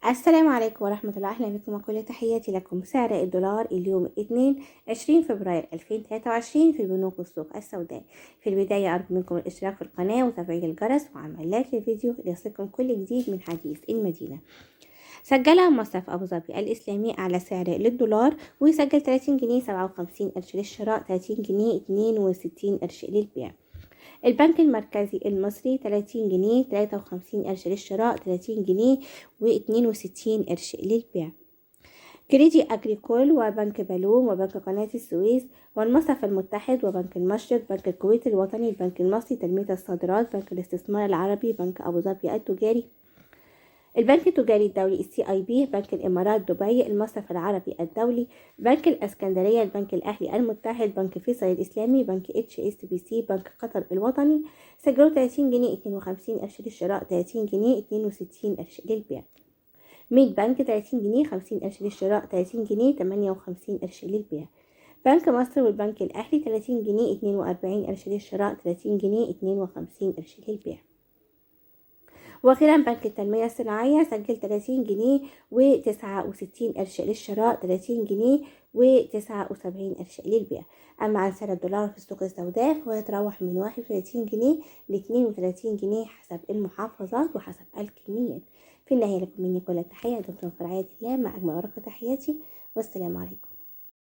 السلام عليكم ورحمة الله. أهلا بكم وكل تحياتي لكم. سعر الدولار اليوم الاثنين 20 فبراير 2023 في البنوك والسوق السوداء. في البداية أرجو منكم الاشتراك في القناة وتفعيل الجرس وعمل لايك للفيديو ليصلكم كل جديد من حديث المدينة. سجل مصرف أبو ظبي الإسلامي أعلى سعر للدولار ويسجل 30 جنيه 57 قرش للشراء، 30 جنيه 62 قرش للبيع. البنك المركزي المصري 30 جنيه 53 قرش للشراء، 30 جنيه و62 قرش للبيع. كريدي أجريكول وبنك بالوم وبنك قناة السويس والمصرف المتحد وبنك المشرق، بنك الكويت الوطني، البنك المصري تنمية الصادرات، بنك الاستثمار العربي، بنك أبو ظبي التجاري، البنك التجاري الدولي CIB، بنك الإمارات دبي، المصرف العربي الدولي، بنك الإسكندرية، البنك الأهلي المتحد، بنك فيصل الإسلامي، بنك HSBC، بنك قطر الوطني. سجلوا 30 جنيه 52 قرش للشراء، 30 جنيه 62 قرش للبيع. ميد بنك 30 جنيه 50 قرش للشراء، 30 جنيه 58 قرش للبيع. بنك مصر والبنك الأهلي 30 جنيه 42 قرش للشراء، 30 جنيه 52 قرش للبيع. وأخيرا بنك التنمية الصناعية سجل 30 جنيه و69 قرش للشراء، 30 جنيه و79 قرش للبيع. أما عن سعر الدولار في السوق السوداء فهو يتراوح من 31 جنيه ل 32 جنيه حسب المحافظات وحسب الكميات. في النهاية لكم مني كل التحية، دمتم في رعاية الله، مع أجمل ورقة تحياتي، والسلام عليكم.